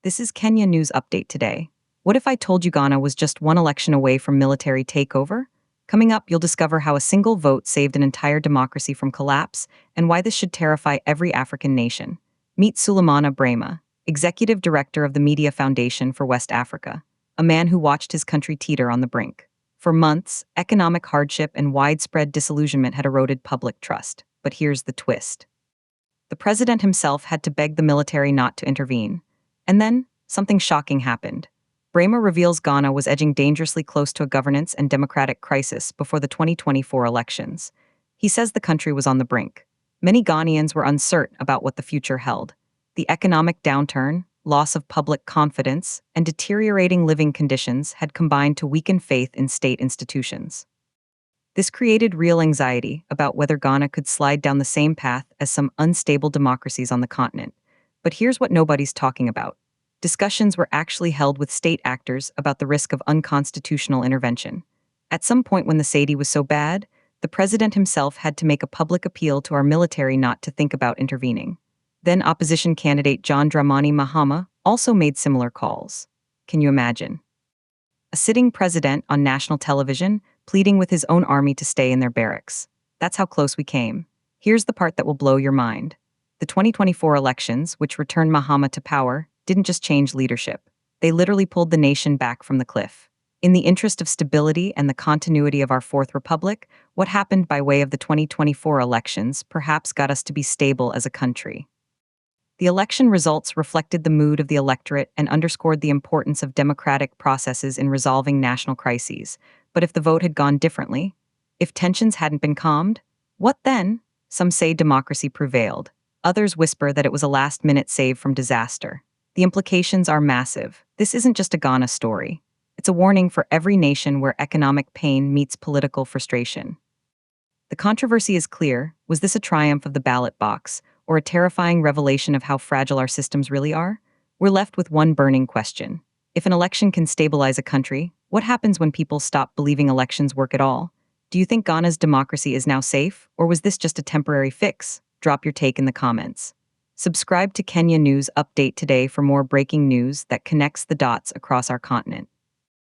This is Kenya News Update today. What if I told you Ghana was just one election away from military takeover? Coming up, you'll discover how a single vote saved an entire democracy from collapse and why this should terrify every African nation. Meet Sulemana Braimah, Executive Director of the Media Foundation for West Africa, a man who watched his country teeter on the brink. For months, economic hardship and widespread disillusionment had eroded public trust. But here's the twist. The president himself had to beg the military not to intervene. And then, something shocking happened. Braimah reveals Ghana was edging dangerously close to a governance and democratic crisis before the 2024 elections. He says the country was on the brink. Many Ghanaians were uncertain about what the future held. The economic downturn, loss of public confidence, and deteriorating living conditions had combined to weaken faith in state institutions. This created real anxiety about whether Ghana could slide down the same path as some unstable democracies on the continent. But here's what nobody's talking about. Discussions were actually held with state actors about the risk of unconstitutional intervention. At some point when the Sadi was so bad, the president himself had to make a public appeal to our military not to think about intervening. Then opposition candidate John Dramani Mahama also made similar calls. Can you imagine? A sitting president on national television pleading with his own army to stay in their barracks. That's how close we came. Here's the part that will blow your mind. The 2024 elections, which returned Mahama to power, didn't just change leadership. They literally pulled the nation back from the cliff. In the interest of stability and the continuity of our Fourth Republic, what happened by way of the 2024 elections perhaps got us to be stable as a country. The election results reflected the mood of the electorate and underscored the importance of democratic processes in resolving national crises. But if the vote had gone differently, if tensions hadn't been calmed, what then? Some say democracy prevailed. Others whisper that it was a last-minute save from disaster. The implications are massive. This isn't just a Ghana story. It's a warning for every nation where economic pain meets political frustration. The controversy is clear. Was this a triumph of the ballot box, or a terrifying revelation of how fragile our systems really are? We're left with one burning question. If an election can stabilize a country, what happens when people stop believing elections work at all? Do you think Ghana's democracy is now safe, or was this just a temporary fix? Drop your take in the comments. Subscribe to Kenya News Update today for more breaking news that connects the dots across our continent.